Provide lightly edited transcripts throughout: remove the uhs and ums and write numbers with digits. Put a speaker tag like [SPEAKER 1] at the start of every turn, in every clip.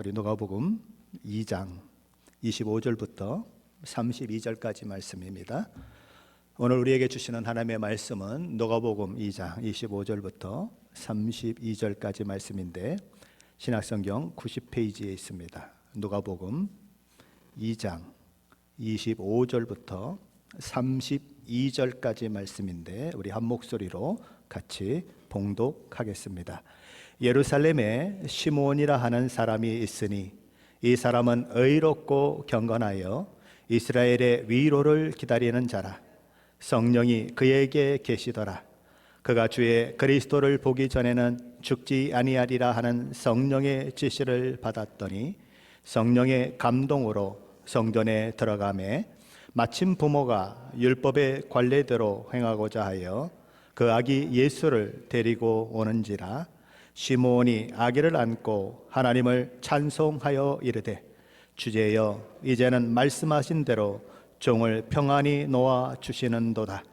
[SPEAKER 1] 우리 누가복음 2장 25절부터 32절까지 말씀입니다. 오늘 우리에게 주시는 하나님의 말씀은 누가복음 2장 25절부터 32절까지 말씀인데 신약성경 90페이지에 있습니다. 누가복음 2장 25절부터 32절까지 말씀인데 우리 한 목소리로 같이 봉독하겠습니다. 예루살렘에 시므온이라 하는 사람이 있으니 이 사람은 의롭고 경건하여 이스라엘의 위로를 기다리는 자라. 성령이 그에게 계시더라. 그가 주의 그리스도를 보기 전에는 죽지 아니하리라 하는 성령의 지시를 받았더니 성령의 감동으로 성전에 들어가매 마침 부모가 율법의 관례대로 행하고자 하여 그 아기 예수를 데리고 오는지라. 시므온이 아기를 안고 하나님을 찬송하여 이르되 주제여 이제는 말씀하신 대로 종을 평안히 놓아 주시는도다.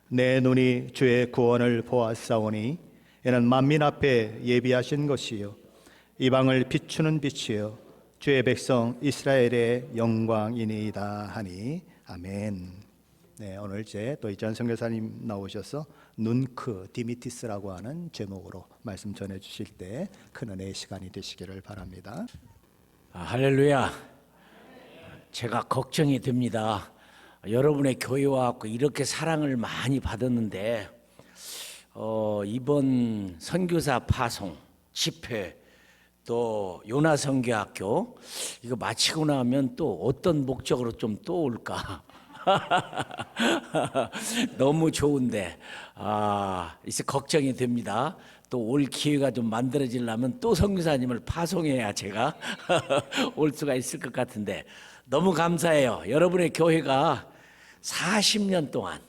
[SPEAKER 1] 내 눈이 주의 구원을 보았사오니 이는 만민 앞에 예비하신 것이요 이방을 비추는 빛이요 주의 백성 이스라엘의 영광이니이다 하니 아멘. 네, 오늘 또 이전 선교사님 나오셔서 눈크 디미티스라고 하는 제목으로 말씀 전해 주실 때 큰 은혜의 시간이 되시기를 바랍니다.
[SPEAKER 2] 할렐루야. 제가 걱정이 됩니다. 여러분의 교회 와서 이렇게 사랑을 많이 받았는데 이번 선교사 파송 집회 또 요나 선교학교 이거 마치고 나면 또 어떤 목적으로 좀 또 올까? 너무 좋은데 이제 걱정이 됩니다. 또 올 기회가 좀 만들어지려면 또 선교사님을 파송해야 제가 올 수가 있을 것 같은데 너무 감사해요. 여러분의 교회가 40년 동안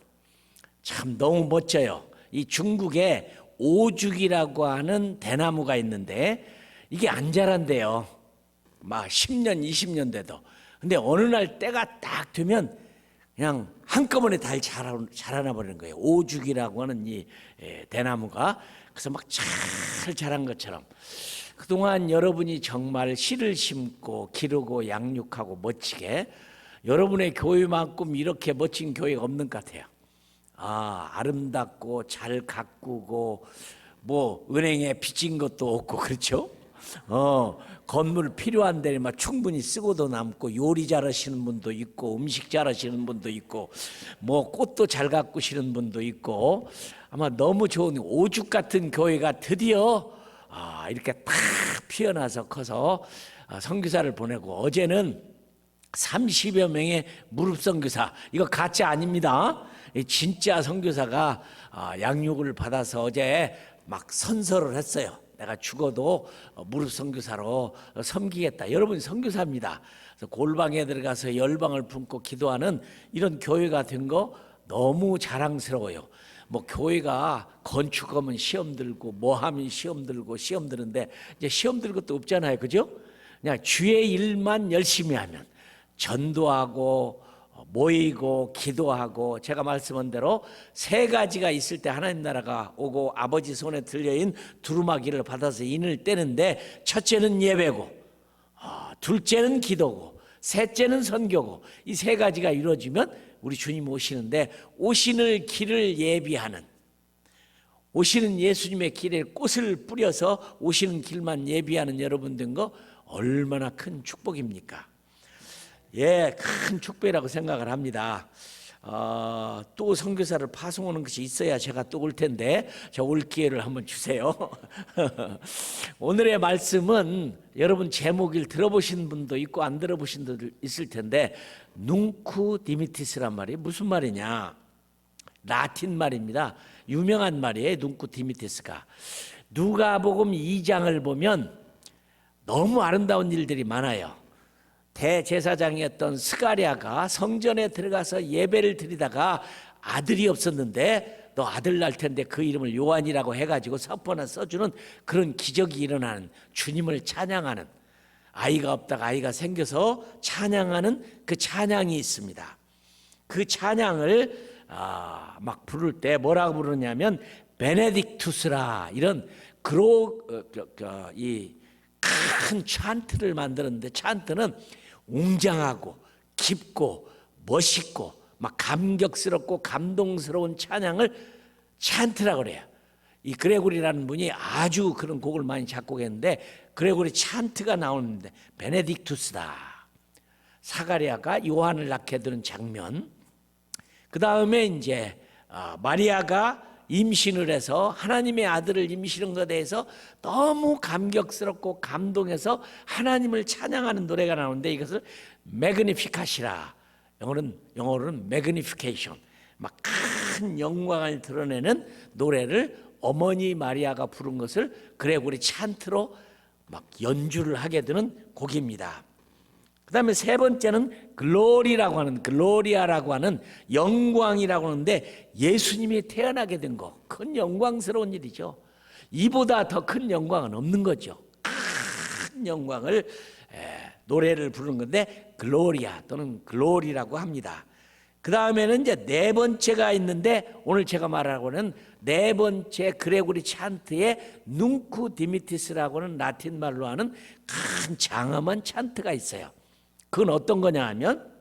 [SPEAKER 2] 참 너무 멋져요. 이 중국에 오죽이라고 하는 대나무가 있는데 이게 안 자란대요. 막 10년 20년 돼도. 근데 어느 날 때가 딱 되면 그냥 한꺼번에 다 자라나 버리는 거예요. 오죽이라고 하는 이 대나무가. 그래서 막 잘 자란 것처럼 그동안 여러분이 정말 씨를 심고 기르고 양육하고 멋지게 여러분의 교회만큼 이렇게 멋진 교회가 없는 것 같아요. 아름답고 잘 가꾸고 뭐 은행에 빚진 것도 없고 그렇죠? 건물 필요한 데를 막 충분히 쓰고도 남고 요리 잘하시는 분도 있고 음식 잘하시는 분도 있고 뭐 꽃도 잘 가꾸시는 분도 있고 아마 너무 좋은 오죽 같은 교회가 드디어 이렇게 탁 피어나서 커서 선교사를 보내고 어제는 30여 명의 무릎 선교사 이거 가짜 아닙니다. 진짜 선교사가 양육을 받아서 어제 막 선서를 했어요. 내가 죽어도 무릎 선교사로 섬기겠다. 여러분 선교사입니다. 그래서 골방에 들어가서 열방을 품고 기도하는 이런 교회가 된 거 너무 자랑스러워요. 뭐 교회가 건축하면 시험 들고 뭐 하면 시험 들고 시험 드는데 이제 시험 들 것도 없잖아요. 그죠? 그냥 주의 일만 열심히 하면 전도하고 모이고 기도하고 제가 말씀한 대로 세 가지가 있을 때 하나님 나라가 오고 아버지 손에 들려인 두루마기를 받아서 인을 떼는데 첫째는 예배고 둘째는 기도고 셋째는 선교고 이 세 가지가 이루어지면 우리 주님 오시는데 오시는 길을 예비하는 오시는 예수님의 길에 꽃을 뿌려서 오시는 길만 예비하는 여러분 된 거 얼마나 큰 축복입니까? 예, 큰 축복이라고 생각을 합니다. 또 선교사를 파송하는 것이 있어야 제가 또 올 텐데 저 올 기회를 한번 주세요. 오늘의 말씀은 여러분 제목을 들어보신 분도 있고 안 들어보신 분도 있을 텐데 눅쿠 디미티스란 말이 무슨 말이냐? 라틴 말입니다. 유명한 말이에요. 눅쿠 디미티스가. 누가복음 2장을 보면 너무 아름다운 일들이 많아요. 대제사장이었던 스가랴가 성전에 들어가서 예배를 드리다가 아들이 없었는데 너 아들 날 텐데 그 이름을 요한이라고 해가지고 서포나 써주는 그런 기적이 일어나는 주님을 찬양하는 아이가 없다가 아이가 생겨서 찬양하는 그 찬양이 있습니다. 그 찬양을 막 부를 때 뭐라고 부르냐면 베네딕투스라 이런 이 큰 찬트를 만들었는데 찬트는 웅장하고 깊고 멋있고 막 감격스럽고 감동스러운 찬양을 찬트라고 그래요. 이 그레고리라는 분이 아주 그런 곡을 많이 작곡했는데 그레고리 찬트가 나오는데 베네딕투스다. 사가랴가 요한을 낳게 되는 장면. 그 다음에 이제 마리아가 임신을 해서 하나님의 아들을 임신한 것에 대해서 너무 감격스럽고 감동해서 하나님을 찬양하는 노래가 나오는데 이것을 매그니피카시라, 영어로는 매그니피케이션, 막 큰 영광을 드러내는 노래를 어머니 마리아가 부른 것을 그레고리 찬트로 막 연주를 하게 되는 곡입니다. 그 다음에 세 번째는 글로리아라고 하는 영광이라고 하는데 예수님이 태어나게 된 거, 큰 영광스러운 일이죠. 이보다 더 큰 영광은 없는 거죠. 큰 영광을 노래를 부르는 건데 글로리아 또는 글로리라고 합니다. 그 다음에는 이제 네 번째가 있는데 오늘 제가 말하고 하는 네 번째 그레고리 찬트에 눅쿠 디미티스라고 하는 라틴 말로 하는 큰 장엄한 찬트가 있어요. 그건 어떤 거냐 하면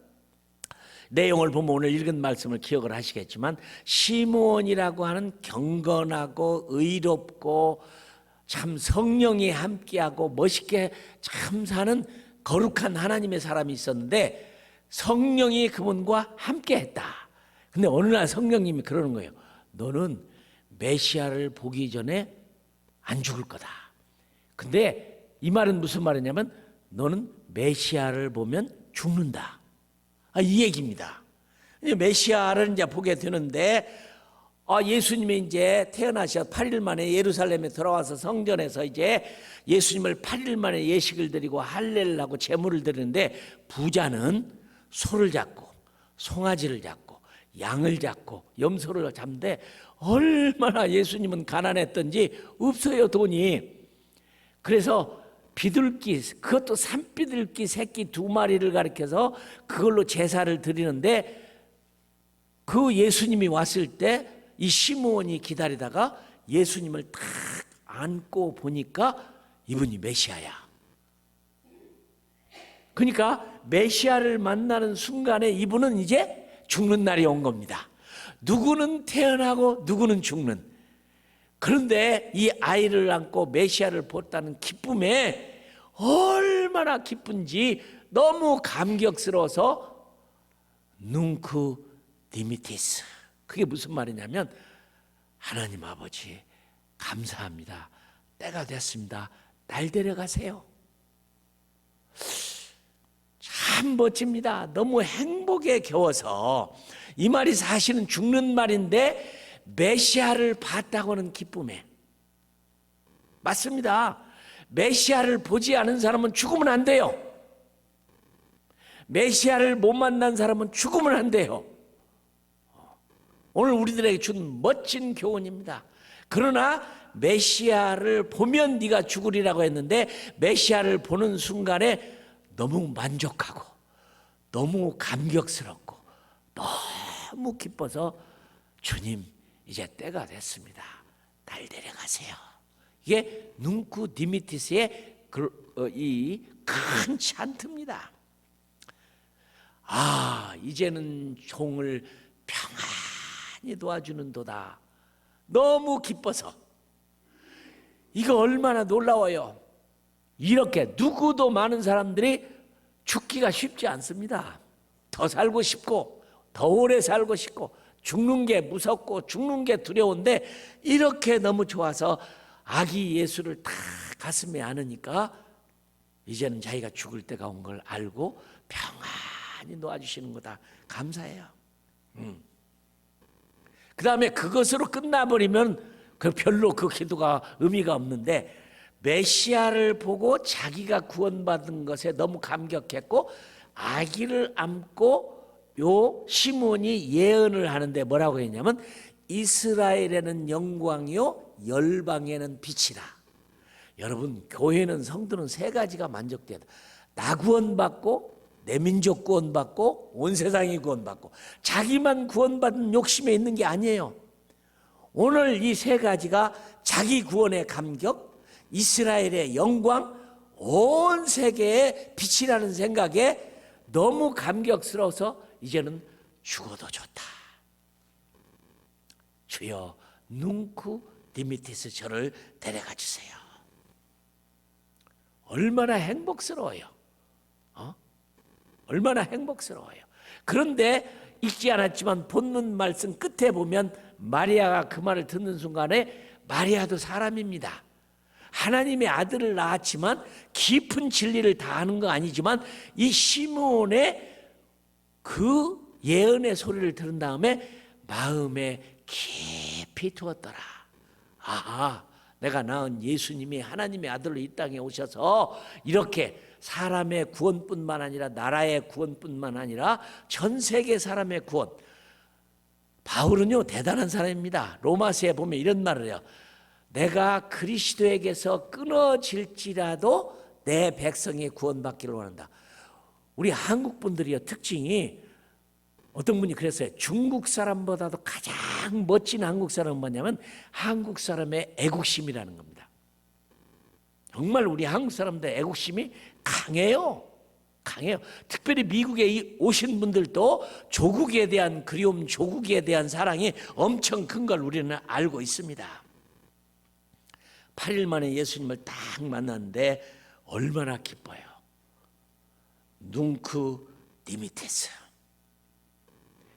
[SPEAKER 2] 내용을 보면 오늘 읽은 말씀을 기억을 하시겠지만 시므온이라고 하는 경건하고 의롭고 참 성령이 함께하고 멋있게 참 사는 거룩한 하나님의 사람이 있었는데 성령이 그분과 함께했다. 근데 어느 날 성령님이 그러는 거예요. 너는 메시아를 보기 전에 안 죽을 거다. 근데 이 말은 무슨 말이냐면 너는 메시아를 보면 죽는다. 이 얘기입니다. 메시아를 이제 보게 되는데 예수님이 이제 태어나셔 8일 만에 예루살렘에 돌아와서 성전에서 이제 예수님을 8일 만에 예식을 드리고 할례를 하고 제물을 드리는데 부자는 소를 잡고 송아지를 잡고 양을 잡고 염소를 잡는데 얼마나 예수님은 가난했던지 없어요, 돈이. 그래서 비둘기, 그것도 산비둘기 새끼 2마리를 가리켜서 그걸로 제사를 드리는데 그 예수님이 왔을 때 이 시므온이 기다리다가 예수님을 탁 안고 보니까 이분이 메시아야. 그러니까 메시아를 만나는 순간에 이분은 이제 죽는 날이 온 겁니다. 누구는 태어나고 누구는 죽는. 그런데 이 아이를 안고 메시아를 봤다는 기쁨에 얼마나 기쁜지 너무 감격스러워서 눅쿠 디미티스. 그게 무슨 말이냐면 하나님 아버지 감사합니다. 때가 됐습니다. 날 데려가세요. 참 멋집니다. 너무 행복에 겨워서 이 말이 사실은 죽는 말인데 메시아를 봤다고 하는 기쁨에 맞습니다. 메시아를 보지 않은 사람은 죽으면 안 돼요. 메시아를 못 만난 사람은 죽으면 안 돼요. 오늘 우리들에게 준 멋진 교훈입니다. 그러나 메시아를 보면 네가 죽으리라고 했는데 메시아를 보는 순간에 너무 만족하고 너무 감격스럽고 너무 기뻐서 주님 이제 때가 됐습니다. 날 데려가세요. 이게 눅쿠 디미티스의 이 큰 찬트입니다. 이제는 종을 평안히 도와주는도다. 너무 기뻐서. 이거 얼마나 놀라워요. 이렇게 누구도 많은 사람들이 죽기가 쉽지 않습니다. 더 살고 싶고 더 오래 살고 싶고 죽는 게 무섭고 죽는 게 두려운데 이렇게 너무 좋아서 아기 예수를 다 가슴에 안으니까 이제는 자기가 죽을 때가 온 걸 알고 평안히 놓아주시는 거다. 감사해요. 그 다음에 그것으로 끝나버리면 별로 그 기도가 의미가 없는데 메시아를 보고 자기가 구원받은 것에 너무 감격했고 아기를 안고 요 시므온이 예언을 하는데 뭐라고 했냐면 이스라엘에는 영광이요 열방에는 빛이라. 여러분 교회는 성도는 세 가지가 만족돼야 돼. 나 구원받고 내 민족 구원받고 온 세상이 구원받고 자기만 구원받은 욕심에 있는 게 아니에요. 오늘 이 세 가지가 자기 구원의 감격, 이스라엘의 영광, 온 세계의 빛이라는 생각에 너무 감격스러워서 이제는 죽어도 좋다. 주여 눈쿠 디미티스 저를 데려가 주세요. 얼마나 행복스러워요. 얼마나 행복스러워요. 그런데 읽지 않았지만 본문 말씀 끝에 보면 마리아가 그 말을 듣는 순간에 마리아도 사람입니다. 하나님의 아들을 낳았지만 깊은 진리를 다 아는 거 아니지만 이 시므온의 그 예언의 소리를 들은 다음에 마음에 깊이 두었더라. 아하, 내가 낳은 예수님이 하나님의 아들로 이 땅에 오셔서 이렇게 사람의 구원뿐만 아니라 나라의 구원뿐만 아니라 전 세계 사람의 구원. 바울은요 대단한 사람입니다. 로마서에 보면 이런 말을 해요. 내가 그리스도에게서 끊어질지라도 내 백성이 구원받기를 원한다. 우리 한국 분들이요 특징이 어떤 분이 그랬어요. 중국 사람보다도 가장 멋진 한국 사람은 뭐냐면 한국 사람의 애국심이라는 겁니다. 정말 우리 한국 사람들 애국심이 강해요. 강해요. 특별히 미국에 오신 분들도 조국에 대한 그리움, 조국에 대한 사랑이 엄청 큰 걸 우리는 알고 있습니다. 8일 만에 예수님을 딱 만났는데 얼마나 기뻐요. 뭉크 디미테스.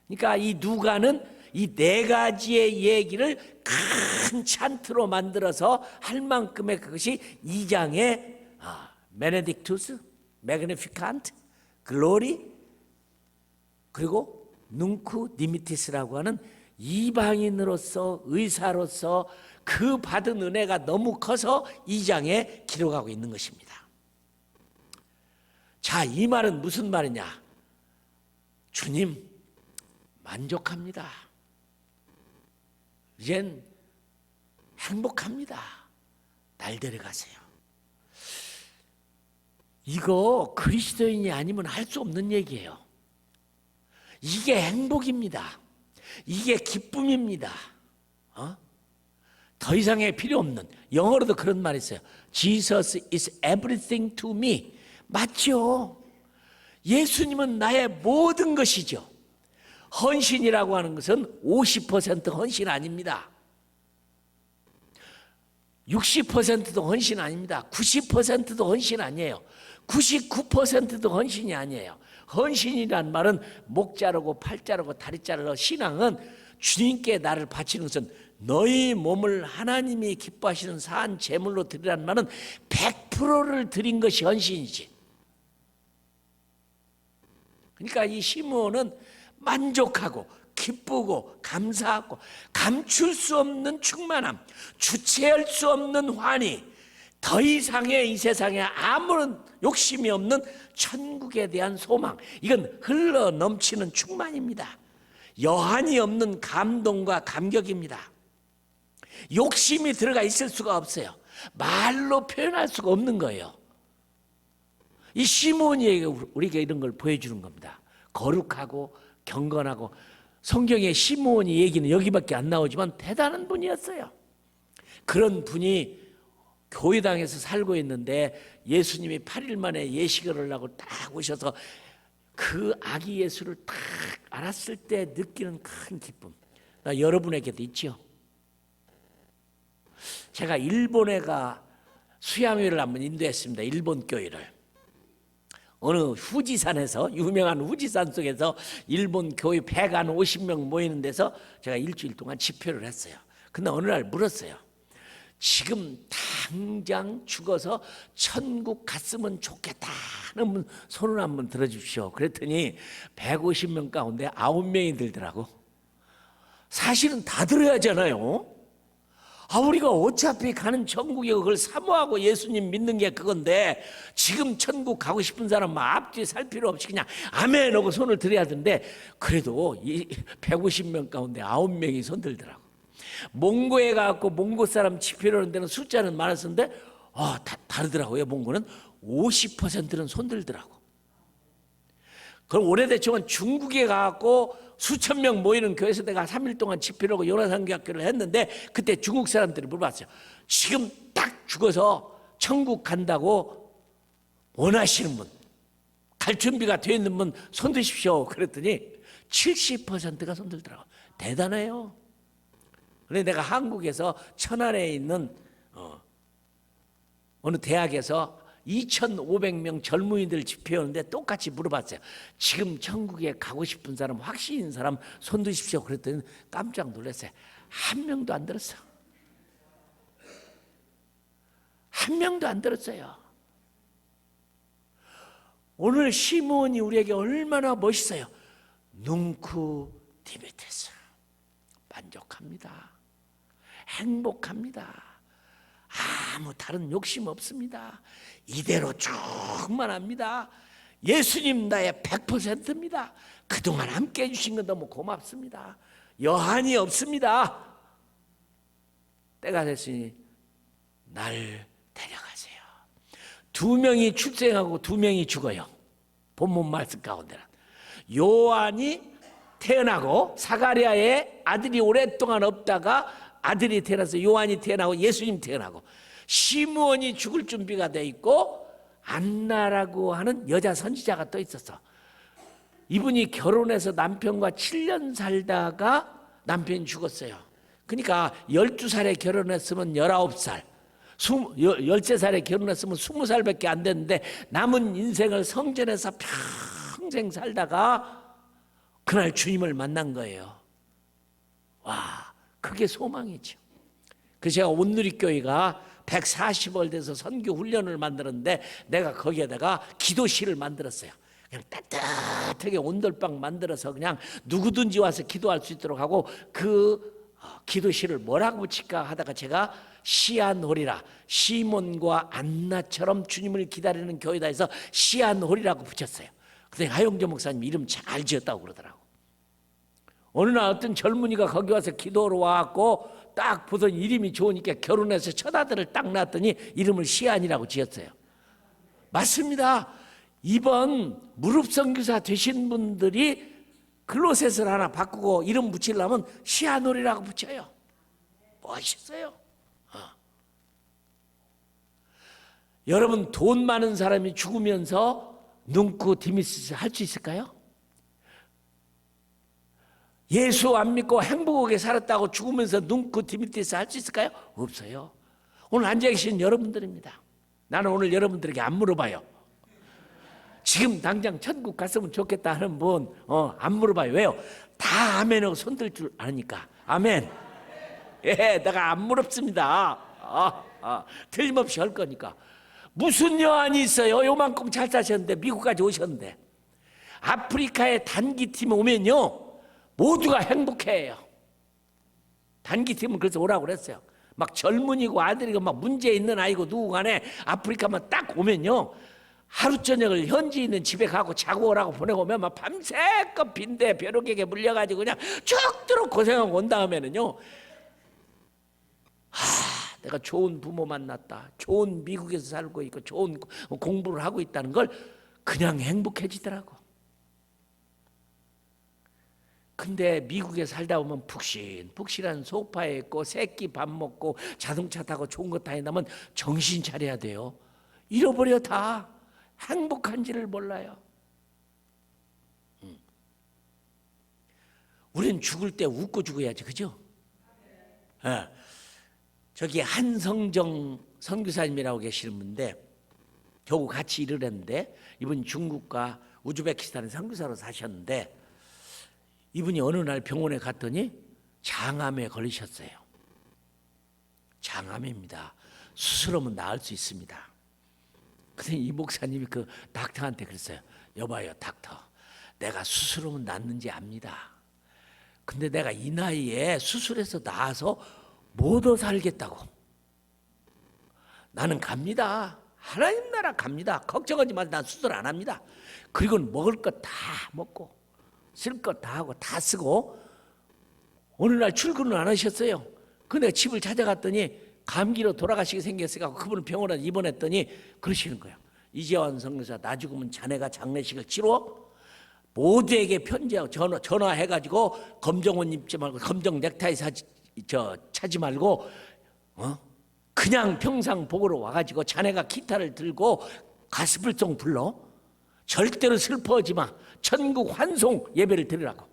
[SPEAKER 2] 그러니까 이 누가는 이 네 가지의 얘기를 큰 찬트로 만들어서 할 만큼의 그것이 2장의 베네딕투스, 매그니피칸트, 글로리 그리고 뭉크 디미티스라고 하는 이방인으로서 의사로서 그 받은 은혜가 너무 커서 2장에 기록하고 있는 것입니다. 자, 이 말은 무슨 말이냐? 주님 만족합니다. 이젠 행복합니다. 날 데려가세요. 이거 그리스도인이 아니면 할 수 없는 얘기예요. 이게 행복입니다. 이게 기쁨입니다. 더 이상의 필요 없는, 영어로도 그런 말이 있어요. Jesus is everything to me. 맞죠? 예수님은 나의 모든 것이죠. 헌신이라고 하는 것은 50% 헌신 아닙니다. 60%도 헌신 아닙니다. 90%도 헌신 아니에요. 99%도 헌신이 아니에요. 헌신이란 말은 목 자르고 팔 자르고 다리 자르고, 신앙은 주님께 나를 바치는 것은 너희 몸을 하나님이 기뻐하시는 사한 제물로 드리라는 말은 100%를 드린 것이 헌신이지. 그러니까 이 시므온은 만족하고 기쁘고 감사하고 감출 수 없는 충만함, 주체할 수 없는 환희, 더 이상의 이 세상에 아무런 욕심이 없는 천국에 대한 소망, 이건 흘러 넘치는 충만입니다. 여한이 없는 감동과 감격입니다. 욕심이 들어가 있을 수가 없어요. 말로 표현할 수가 없는 거예요. 이 시므온이 우리에게 이런 걸 보여주는 겁니다. 거룩하고 경건하고, 성경에 시므온이 얘기는 여기밖에 안 나오지만 대단한 분이었어요. 그런 분이 교회당에서 살고 있는데 예수님이 8일 만에 예식을 하려고 딱 오셔서 그 아기 예수를 딱 알았을 때 느끼는 큰 기쁨, 나 여러분에게도 있죠. 제가 일본에 가 수양회를 한번 인도했습니다. 일본 교회를. 어느 후지산에서, 유명한 후지산 속에서 일본 교회 150명 모이는 데서 제가 일주일 동안 집회를 했어요. 근데 어느 날 물었어요. 지금 당장 죽어서 천국 갔으면 좋겠다는 분 손을 한번 들어주십시오. 그랬더니 150명 가운데 9명이 들더라고. 사실은 다 들어야잖아요. 우리가 어차피 가는 천국에 그걸 사모하고 예수님 믿는 게 그건데, 지금 천국 가고 싶은 사람은 앞뒤 살 필요 없이 그냥 아멘 하고 손을 들어야 되는데, 그래도 이 150명 가운데 9명이 손 들더라고. 몽고에 가고 몽고 사람 집회를 하는 데는 숫자는 많았었는데 다르더라고요. 몽고는 50%는 손 들더라고. 그럼 오래됐지만 중국에 가고 수천 명 모이는 교회에서 내가 3일 동안 집회를 하고 요나상교학교를 했는데, 그때 중국 사람들이 물어봤어요. 지금 딱 죽어서 천국 간다고 원하시는 분, 갈 준비가 되어 있는 분 손 드십시오. 그랬더니 70%가 손 들더라고. 대단해요. 그런데 내가 한국에서 천안에 있는 어느 대학에서 2,500명 젊은이들 집회하는데 똑같이 물어봤어요. 지금 천국에 가고 싶은 사람, 확신 있는 사람 손 드십시오. 그랬더니 깜짝 놀랐어요. 한 명도 안 들었어. 한 명도 안 들었어요. 오늘 시므온이 우리에게 얼마나 멋있어요. 눅쿠 디메테스. 만족합니다. 행복합니다. 아무 다른 욕심 없습니다. 이대로 충만합니다. 예수님 나의 100%입니다. 그동안 함께 해주신 건 너무 고맙습니다. 여한이 없습니다. 때가 됐으니 날 데려가세요. 2명이 출생하고 2명이 죽어요. 본문 말씀 가운데는 요한이 태어나고 사가랴의 아들이 오랫동안 없다가 아들이 태어나서 요한이 태어나고 예수님 태어나고 시므온이 죽을 준비가 돼 있고 안나라고 하는 여자 선지자가 또 있었어. 이분이 결혼해서 남편과 7년 살다가 남편이 죽었어요. 그러니까 12살에 결혼했으면 19살, 13살에 결혼했으면 20살밖에 안 됐는데 남은 인생을 성전에서 평생 살다가 그날 주님을 만난 거예요. 와, 그게 소망이죠. 그래서 제가 온누리교회가 140월 돼서 선교 훈련을 만들었는데 내가 거기에다가 기도실을 만들었어요. 그냥 따뜻하게 온돌방 만들어서 그냥 누구든지 와서 기도할 수 있도록 하고 그 기도실을 뭐라고 붙일까 하다가 제가 시안홀이라, 시몬과 안나처럼 주님을 기다리는 교회다 해서 시안홀이라고 붙였어요. 그때 하용조 목사님 이름 잘 지었다고 그러더라고. 어느 날 어떤 젊은이가 거기 와서 기도하러 와갖고 딱 보더니 이름이 좋으니까 결혼해서 첫 아들을 딱 낳았더니 이름을 시안이라고 지었어요. 맞습니다. 이번 무릎 선교사 되신 분들이 글로셋을 하나 바꾸고 이름 붙이려면 시아놀이라고 붙여요. 멋있어요. 여러분 돈 많은 사람이 죽으면서 눅쿠 디미시스 할 수 있을까요? 예수 안 믿고 행복하게 살았다고 죽으면서 눅쿠 디미시스 할 수 있을까요? 없어요. 오늘 앉아 계신 여러분들입니다. 나는 오늘 여러분들에게 안 물어봐요. 지금 당장 천국 갔으면 좋겠다 하는 분 안 물어봐요. 왜요? 다 아멘하고 손들 줄 아니까. 아멘. 예, 내가 안 물었습니다. 틀림없이 할 거니까. 무슨 여한이 있어요? 요만큼 잘 사셨는데 미국까지 오셨는데 아프리카에 단기팀 오면요 모두가 행복해요. 단기팀은 그래서 오라고 그랬어요. 막 젊은이고 아들이고 막 문제 있는 아이고 누구 간에 아프리카만 딱 오면요 하루 저녁을 현지 있는 집에 가고 자고 오라고 보내고 오면 막 밤새껏 빈대 벼룩에게 물려가지고 그냥 죽도록 고생하고 온 다음에는요 내가 좋은 부모 만났다, 좋은 미국에서 살고 있고 좋은 공부를 하고 있다는 걸 그냥 행복해지더라고. 근데 미국에 살다 보면 푹신푹신한 소파에 있고 새끼 밥 먹고 자동차 타고 좋은 거 타니면 정신 차려야 돼요. 잃어버려 다. 행복한지를 몰라요. 우린 죽을 때 웃고 죽어야지, 그죠? 네. 저기 한성정 선교사님이라고 계시는 분인데 저하고 같이 일을 했는데 이분 중국과 우즈베키스탄에 선교사로 사셨는데 이분이 어느 날 병원에 갔더니 장암에 걸리셨어요. 장암입니다. 수술하면 나을 수 있습니다. 근데 이 목사님이 그 닥터한테 그랬어요. 여봐요 닥터, 내가 수술하면 낫는지 압니다. 근데 내가 이 나이에 수술해서 나아서 못 살겠다고. 나는 갑니다. 하나님 나라 갑니다. 걱정하지 마세요. 난 수술 안 합니다. 그리고 먹을 것 다 먹고 쓸 것 다 하고 다 쓰고 어느 날 출근을 안 하셨어요. 근데 집을 찾아갔더니 감기로 돌아가시게 생겼으니까 그분은 병원에 입원했더니 그러시는 거예요. 이재환 선교사, 나 죽으면 자네가 장례식을 치러 모두에게 편지하고 전화해가지고 검정 옷 입지 말고 검정 넥타이 차지 말고 그냥 평상 복으로 와가지고 자네가 기타를 들고 가스불송 불러. 절대로 슬퍼하지 마. 천국 환송 예배를 드리라고.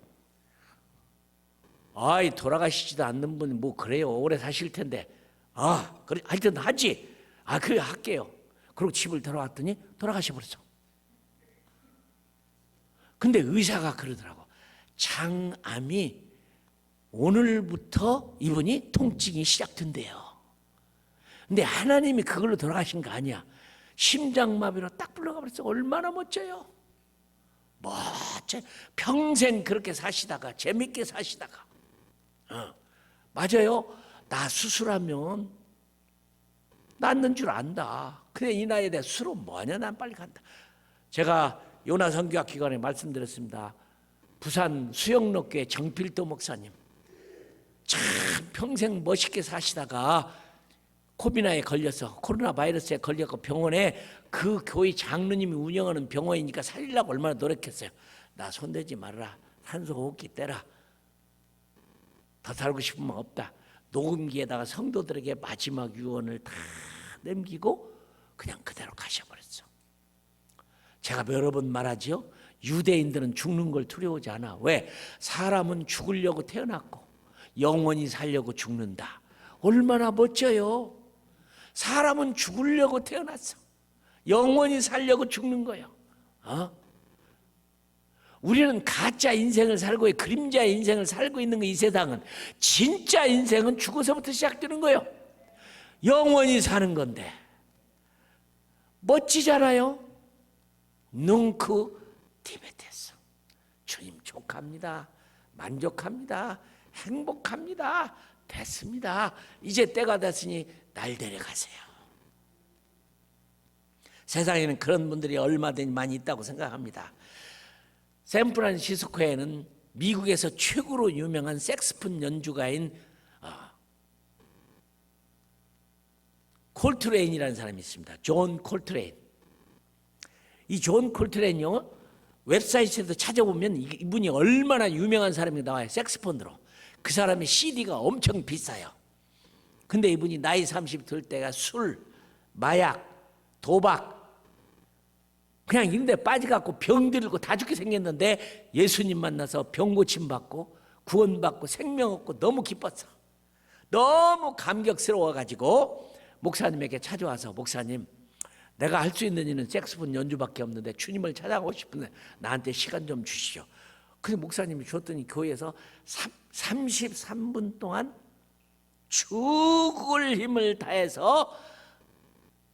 [SPEAKER 2] 아이, 돌아가시지도 않는 분이 뭐 그래요. 오래 사실 텐데. 아, 그래, 하여튼 하지. 아, 그래, 할게요. 그리고 집을 들어왔더니 돌아가셔 버렸어. 근데 의사가 그러더라고. 장암이 오늘부터 이분이 통증이 시작된대요. 근데 하나님이 그걸로 돌아가신 거 아니야. 심장마비로 딱 불러가 버렸어. 얼마나 멋져요. 멋져. 평생 그렇게 사시다가 재밌게 사시다가. 맞아요. 나 수술하면 낫는 줄 안다. 근데 이 나이에 대해 술은 뭐하냐. 난 빨리 간다. 제가 요나 선교학 기관에 말씀드렸습니다. 부산 수영로교회 정필도 목사님, 참 평생 멋있게 사시다가 코비나에 걸려서, 코로나 바이러스에 걸려서 병원에, 그 교회 장로님이 운영하는 병원이니까 살리려고 얼마나 노력했어요. 나 손대지 말아라. 산소 호흡기 떼라. 더 살고 싶으면 없다. 녹음기에다가 성도들에게 마지막 유언을 다 남기고 그냥 그대로 가셔버렸어. 제가 여러 번 말하죠. 유대인들은 죽는 걸 두려워하지 않아. 왜? 사람은 죽으려고 태어났고 영원히 살려고 죽는다. 얼마나 멋져요. 사람은 죽으려고 태어났어. 영원히 살려고 죽는 거예요. 우리는 가짜 인생을 살고 그림자의 인생을 살고 있는 거. 이 세상은 진짜 인생은 죽어서부터 시작되는 거예요. 영원히 사는 건데 멋지잖아요. 뭉크 디베테스. 주님 족합니다. 만족합니다. 행복합니다. 됐습니다. 이제 때가 됐으니 날 데려가세요. 세상에는 그런 분들이 얼마든지 많이 있다고 생각합니다. 샌프란시스코에는 미국에서 최고로 유명한 색스폰 연주가인 콜트레인이라는 사람이 있습니다. 존 콜트레인. 이 존 콜트레인요, 웹사이트에서 찾아보면 이분이 얼마나 유명한 사람이 나와요. 색스폰으로. 그 사람의 CD가 엄청 비싸요. 근데 이분이 나이 30 될 때가 술, 마약, 도박, 그냥 이런 데 빠져갖고 병 들고 다 죽게 생겼는데 예수님 만나서 병 고침 받고 구원받고 생명 얻고 너무 기뻤어. 너무 감격스러워가지고 목사님에게 찾아와서, 목사님, 내가 할 수 있는 일은 색스폰 연주밖에 없는데 주님을 찾아가고 싶은데 나한테 시간 좀 주시죠. 근데 목사님이 줬더니 교회에서 33분 동안 죽을 힘을 다해서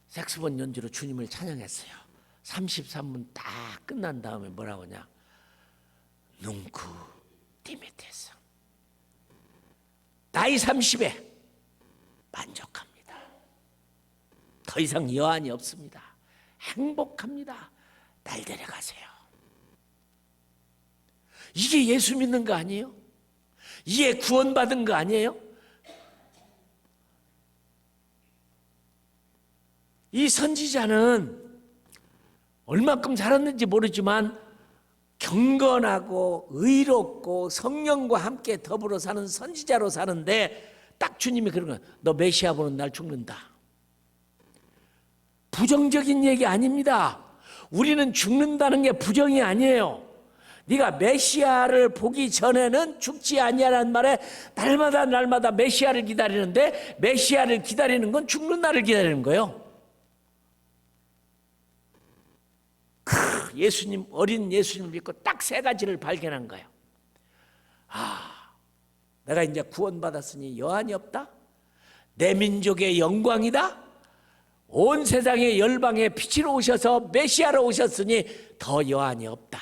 [SPEAKER 2] 색스폰 연주로 주님을 찬양했어요. 33분 딱 끝난 다음에 뭐라고 하냐. 뭉쿠 디메테스. 나이 30에 만족합니다. 더 이상 여한이 없습니다. 행복합니다. 날 데려가세요. 이게 예수 믿는 거 아니에요? 이게 구원받은 거 아니에요? 이 선지자는 얼마큼 살았는지 모르지만 경건하고 의롭고 성령과 함께 더불어 사는 선지자로 사는데 딱 주님이 그런 거예요. 너 메시아 보는 날 죽는다. 부정적인 얘기 아닙니다. 우리는 죽는다는 게 부정이 아니에요. 네가 메시아를 보기 전에는 죽지 아니하라는 말에 날마다 메시아를 기다리는데, 메시아를 기다리는 건 죽는 날을 기다리는 거예요. 예수님, 어린 예수님을 믿고 딱 세 가지를 발견한 거예요. 내가 이제 구원받았으니 여한이 없다. 내 민족의 영광이다. 온 세상의 열방에 빛으로 오셔서 메시아로 오셨으니 더 여한이 없다.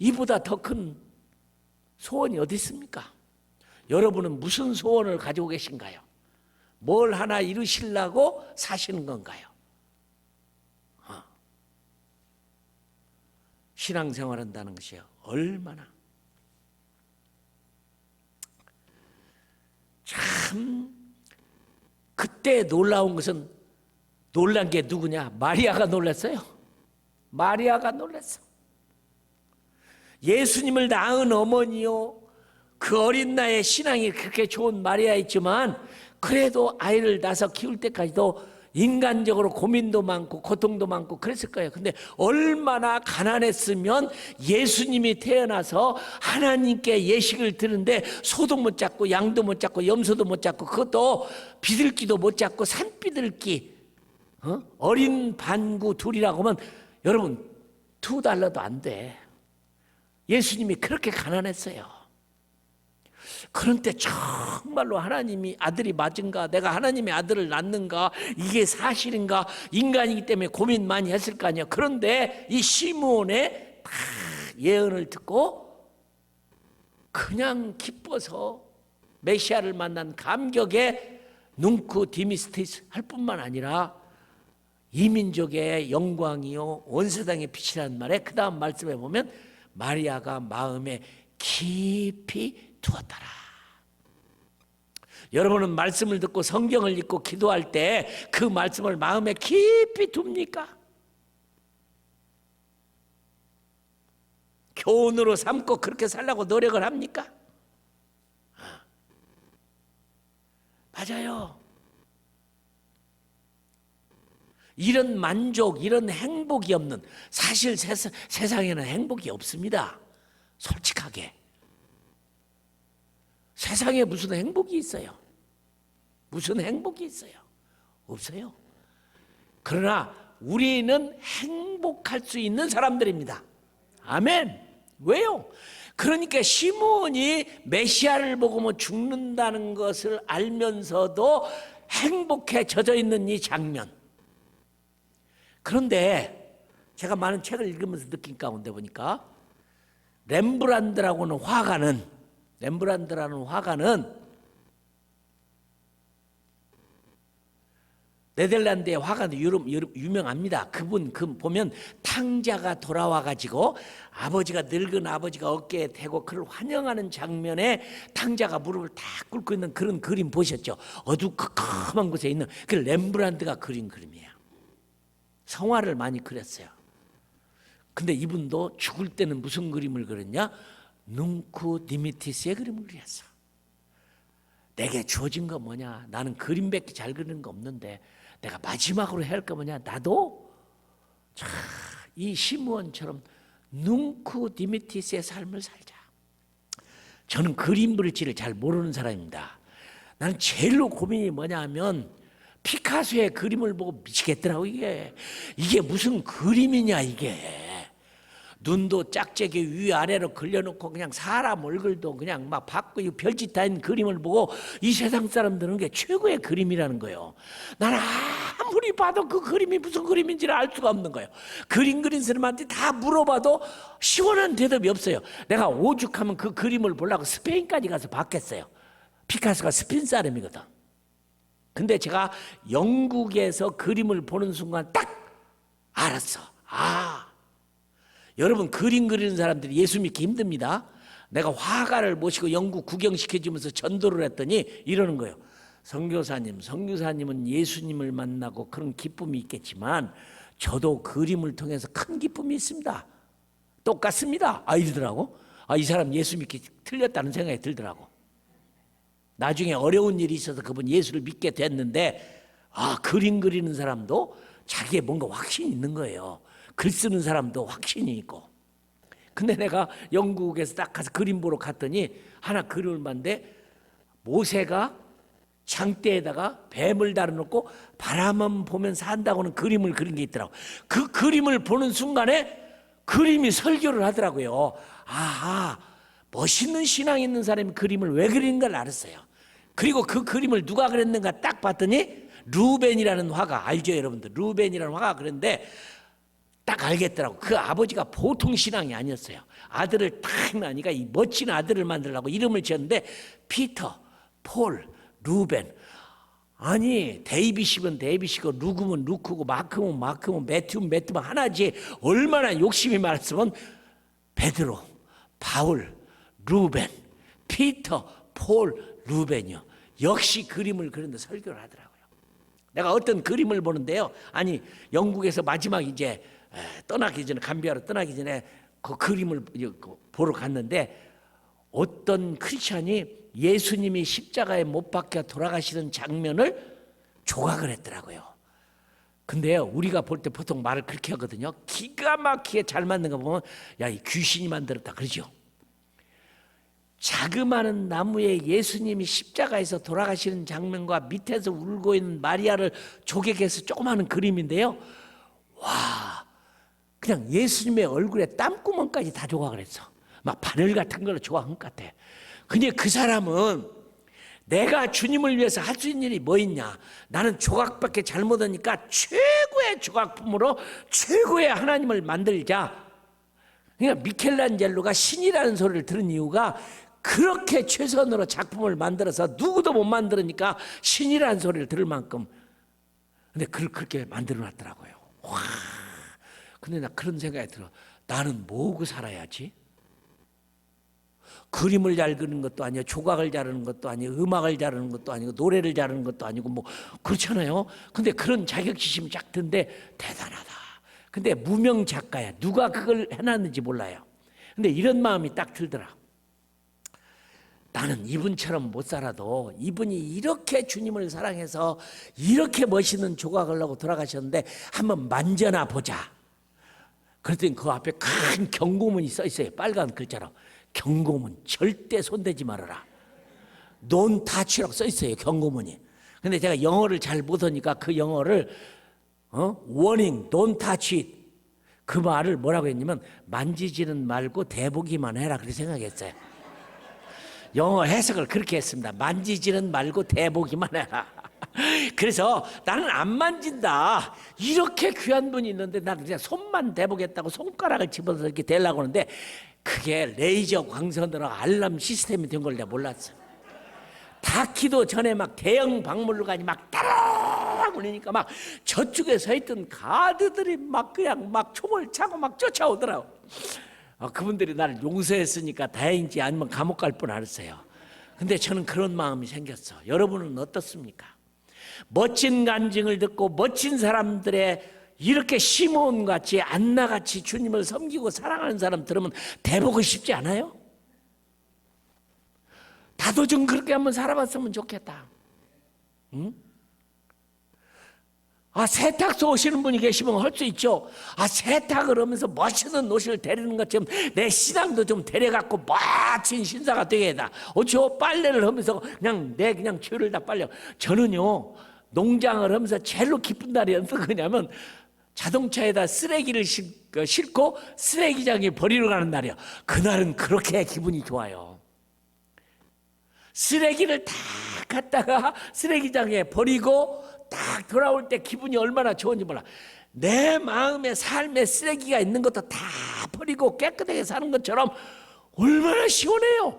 [SPEAKER 2] 이보다 더 큰 소원이 어디 있습니까? 여러분은 무슨 소원을 가지고 계신가요? 뭘 하나 이루시려고 사시는 건가요? 신앙생활 한다는 것이 얼마나 참, 그때 놀라운 것은, 놀란 게 누구냐? 마리아가 놀랐어요. 마리아가 놀랐어. 예수님을 낳은 어머니요, 그 어린 나이에 신앙이 그렇게 좋은 마리아였지만 그래도 아이를 낳아서 키울 때까지도 인간적으로 고민도 많고 고통도 많고 그랬을 거예요. 근데 얼마나 가난했으면 예수님이 태어나서 하나님께 예식을 드는데 소도 못 잡고 양도 못 잡고 염소도 못 잡고 그것도 비둘기도 못 잡고 산비둘기 어린 반구 둘이라고 하면 여러분 $2도 안 돼. 예수님이 그렇게 가난했어요. 그런데 정말로 하나님이 아들이 맞은가, 내가 하나님의 아들을 낳는가, 이게 사실인가, 인간이기 때문에 고민 많이 했을 거 아니에요. 그런데 이 시므온의 예언을 듣고 그냥 기뻐서 메시아를 만난 감격에 눈쿠 디미스티스 할 뿐만 아니라 이민족의 영광이요 온 세상의 빛이라는 말에 그 다음 말씀에 보면 마리아가 마음에 깊이 두었더라. 여러분은 말씀을 듣고 성경을 읽고 기도할 때 그 말씀을 마음에 깊이 둡니까? 교훈으로 삼고 그렇게 살라고 노력을 합니까? 맞아요. 이런 만족, 이런 행복이 없는, 사실 세상에는 행복이 없습니다. 솔직하게. 세상에 무슨 행복이 있어요? 무슨 행복이 있어요? 없어요. 그러나 우리는 행복할 수 있는 사람들입니다. 아멘. 왜요? 그러니까 시므온이 메시아를 보고 뭐 죽는다는 것을 알면서도 행복에 젖어 있는 이 장면. 그런데 제가 많은 책을 읽으면서 느낀 가운데 보니까 렘브란트라는 화가는 네덜란드의 화가도 유명합니다. 그분 보면 탕자가 돌아와 가지고 아버지가 늙은 아버지가 어깨에 대고 그를 환영하는 장면에 탕자가 무릎을 딱 꿇고 있는 그런 그림 보셨죠? 어두컴컴한 곳에 있는 그 렘브란트가 그린 그림이에요. 성화를 많이 그렸어요. 근데 이분도 죽을 때는 무슨 그림을 그렸냐? 눈쿠 디미티스의 그림을 그렸어. 내게 주어진 거 뭐냐? 나는 그림밖에 잘 그리는 거 없는데 내가 마지막으로 해야 할 거 뭐냐? 나도 이 시므온처럼 눈쿠 디미티스의 삶을 살자. 저는 그림 그릴지를 잘 모르는 사람입니다. 나는 제일로 고민이 뭐냐 하면 피카소의 그림을 보고 미치겠더라고. 이게 무슨 그림이냐 이게. 눈도 짝짝이 위아래로 그려놓고 그냥 사람 얼굴도 그냥 막 받고 별짓 다 있는 그림을 보고 이 세상 사람들은 게 최고의 그림이라는 거예요. 나는 아무리 봐도 그 그림이 무슨 그림인지를 알 수가 없는 거예요. 그림 그린 사람한테 다 물어봐도 시원한 대답이 없어요. 내가 오죽하면 그 그림을 보려고 스페인까지 가서 봤겠어요. 피카소가 스페인 사람이거든. 근데 제가 영국에서 그림을 보는 순간 딱 알았어. 여러분 그림 그리는 사람들이 예수 믿기 힘듭니다. 내가 화가를 모시고 영국 구경시켜주면서 전도를 했더니 이러는 거예요. 선교사님은 예수님을 만나고 그런 기쁨이 있겠지만 저도 그림을 통해서 큰 기쁨이 있습니다. 똑같습니다. 이러더라고. 이 사람 예수 믿기 틀렸다는 생각이 들더라고. 나중에 어려운 일이 있어서 그분 예수를 믿게 됐는데 그림 그리는 사람도 자기의 뭔가 확신이 있는 거예요. 글 쓰는 사람도 확신이 있고. 근데 내가 영국에서 딱 가서 그림 보러 갔더니 하나 그림을 봤는데 모세가 장대에다가 뱀을 달아놓고 바라만 보면 산다고는 그림을 그린 게 있더라고. 그 그림을 보는 순간에 그림이 설교를 하더라고요. 멋있는 신앙 있는 사람이 그림을 왜 그리는 걸 알았어요. 그리고 그 그림을 누가 그렸는가 딱 봤더니 루벤이라는 화가, 알죠 여러분들? 루벤이라는 화가 그랬는데 딱 알겠더라고. 그 아버지가 보통 신앙이 아니었어요. 아들을 딱 낳으니까 이 멋진 아들을 만들려고 이름을 지었는데 피터, 폴, 루벤. 데이빗이면 데이빗이고 루크면 루크고 마크면 마크면 매튜면 매튜면 하나지. 얼마나 욕심이 많았으면 베드로, 바울, 루벤, 피터, 폴, 루벤이요. 역시 그림을 그리는데 설교를 하더라고요. 내가 어떤 그림을 보는데요. 영국에서 마지막 이제 떠나기 전에 감비하러 떠나기 전에 그 그림을 보러 갔는데 어떤 크리스찬이 예수님이 십자가에 못 박혀 돌아가시는 장면을 조각을 했더라고요. 근데요, 우리가 볼 때 보통 말을 그렇게 하거든요. 기가 막히게 잘 만든 거 보면 야, 이 귀신이 만들었다 그러죠. 자그마한 나무에 예수님이 십자가에서 돌아가시는 장면과 밑에서 울고 있는 마리아를 조개해서 조그마한 그림인데요. 와, 그냥 예수님의 얼굴에 땀구멍까지 다 조각을 했어. 막 바늘 같은 걸로 조각한 것 같아. 근데 그 사람은 내가 주님을 위해서 할 수 있는 일이 뭐 있냐? 나는 조각밖에 잘 못하니까 최고의 조각품으로 최고의 하나님을 만들자. 그러니까 미켈란젤로가 신이라는 소리를 들은 이유가 그렇게 최선으로 작품을 만들어서 누구도 못 만들으니까 신이라는 소리를 들을 만큼. 근데 그렇게 만들어 놨더라고요. 와. 근데 나 그런 생각이 들어. 나는 뭐하고 살아야지? 그림을 잘 그리는 것도 아니고 조각을 잘하는 것도 아니고 음악을 잘하는 것도 아니고 노래를 잘하는 것도 아니고 뭐 그렇잖아요. 근데 그런 자격지심이 쫙 든데 대단하다. 근데 무명 작가야. 누가 그걸 해놨는지 몰라요. 근데 이런 마음이 딱 들더라. 나는 이분처럼 못 살아도 이분이 이렇게 주님을 사랑해서 이렇게 멋있는 조각을 하고 돌아가셨는데 한번 만져나 보자. 그랬더니 그 앞에 큰 경고문이 써 있어요. 빨간 글자로. 경고문, 절대 손대지 말아라. Don't touch라고 써 있어요. 경고문이. 근데 제가 영어를 잘 못하니까 그 영어를 warning, don't touch it. 그 말을 뭐라고 했냐면 만지지는 말고 대보기만 해라. 그렇게 생각했어요. 영어 해석을 그렇게 했습니다. 만지지는 말고 대보기만 해라. 그래서 나는 안 만진다. 이렇게 귀한 분이 있는데 나는 그냥 손만 대보겠다고 손가락을 집어서 이렇게 대려고 하는데 그게 레이저 광선으로 알람 시스템이 된 걸 내가 몰랐어. 닿기도 전에 막 대형 박물관이 막 따라락 울리니까 막 저쪽에 서 있던 가드들이 막 그냥 막 총을 차고 막 쫓아오더라고. 그분들이 나를 용서했으니까 다행이지 아니면 감옥 갈 뻔 알았어요. 근데 저는 그런 마음이 생겼어. 여러분은 어떻습니까? 멋진 간증을 듣고 멋진 사람들의 이렇게 시몬같이 안나같이 주님을 섬기고 사랑하는 사람 들으면 대보고 싶지 않아요? 나도 좀 그렇게 한번 살아봤으면 좋겠다. 응? 세탁소 오시는 분이 계시면 할 수 있죠. 세탁을 하면서 멋있는 옷을 데리는 것처럼 내 신앙도 좀 데려갖고 멋진 신사가 되게 해다. 어쩌 빨래를 하면서 그냥 죄를 다 빨려. 저는요, 농장을 하면서 제일로 기쁜 날이 어떤 거냐면 자동차에다 쓰레기를 싣고 쓰레기장에 버리러 가는 날이야. 그날은 그렇게 기분이 좋아요. 쓰레기를 다 갖다가 쓰레기장에 버리고 딱 돌아올 때 기분이 얼마나 좋은지 몰라. 내 마음에 삶에 쓰레기가 있는 것도 다 버리고 깨끗하게 사는 것처럼 얼마나 시원해요.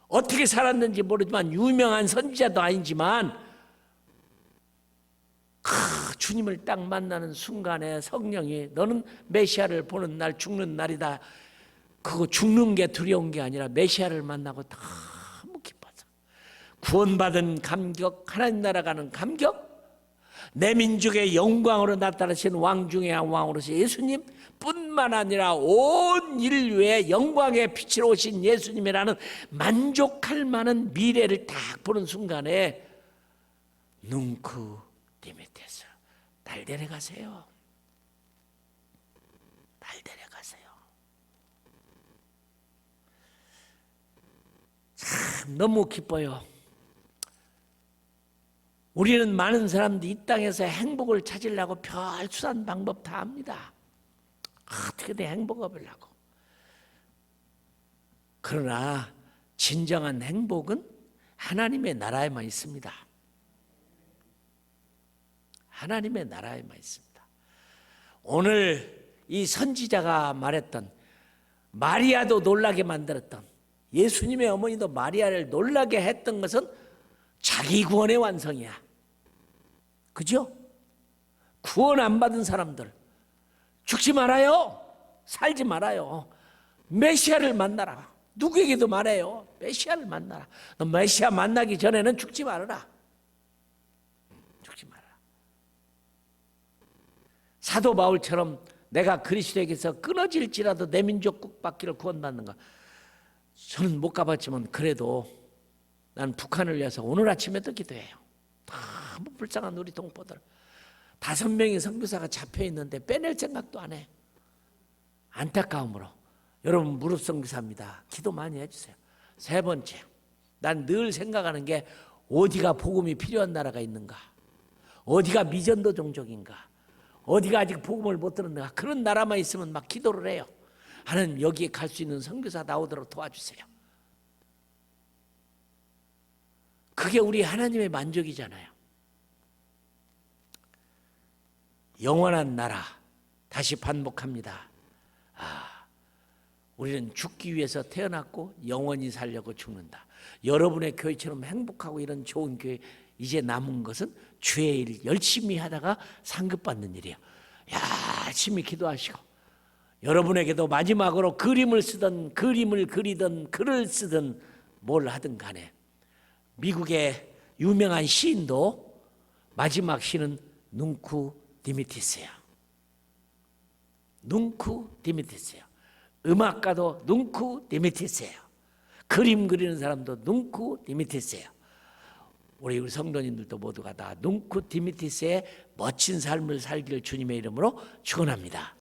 [SPEAKER 2] 어떻게 살았는지 모르지만 유명한 선지자도 아니지만 주님을 딱 만나는 순간에 성령이 너는 메시아를 보는 날 죽는 날이다. 그거 죽는 게 두려운 게 아니라 메시아를 만나고 너무 기뻐서 구원받은 감격, 하나님 나라 가는 감격, 내 민족의 영광으로 나타나신 왕 중의 왕으로서 예수님 뿐만 아니라 온 인류의 영광의 빛으로 오신 예수님이라는 만족할 만한 미래를 딱 보는 순간에 눈크 디미테스 날 데려가세요. 날 데려가세요. 참 너무 기뻐요. 우리는 많은 사람들이 이 땅에서 행복을 찾으려고 별 수단 방법 다 합니다. 어떻게든 행복을 하려고. 그러나 진정한 행복은 하나님의 나라에만 있습니다. 하나님의 나라에만 있습니다. 오늘 이 선지자가 말했던 마리아도 놀라게 만들었던 예수님의 어머니도 마리아를 놀라게 했던 것은 자기 구원의 완성이야. 그죠? 구원 안 받은 사람들 죽지 말아요. 살지 말아요. 메시아를 만나라. 누구에게도 말해요. 메시아를 만나라. 너 메시아 만나기 전에는 죽지 말아라. 죽지 말아라. 사도 바울처럼 내가 그리스도에게서 끊어질지라도 내 민족 국받기를 구원받는가. 저는 못 가봤지만 그래도 난 북한을 위해서 오늘 아침에도 기도해요. 너무 불쌍한 우리 동포들. 5명의 선교사가 잡혀 있는데 빼낼 생각도 안 해. 안타까움으로. 여러분 무릎 선교사입니다. 기도 많이 해주세요. 3번째, 난 늘 생각하는 게 어디가 복음이 필요한 나라가 있는가? 어디가 미전도 종족인가? 어디가 아직 복음을 못 들었는가? 그런 나라만 있으면 막 기도를 해요. 하나님 여기에 갈 수 있는 선교사 나오도록 도와주세요. 그게 우리 하나님의 만족이잖아요. 영원한 나라, 다시 반복합니다. 우리는 죽기 위해서 태어났고 영원히 살려고 죽는다. 여러분의 교회처럼 행복하고 이런 좋은 교회, 이제 남은 것은 주의 일 열심히 하다가 상급받는 일이에요. 열심히 기도하시고, 여러분에게도 마지막으로 그림을 쓰든 그림을 그리든 글을 쓰든 뭘 하든 간에, 미국의 유명한 시인도 마지막 시는 눅쿠 디미티스예요. 눅쿠 디미티스예요. 음악가도 눅쿠 디미티스예요. 그림 그리는 사람도 눅쿠 디미티스예요. 우리 성도님들도 모두가 다 눅쿠 디미티스의 멋진 삶을 살기를 주님의 이름으로 축원합니다.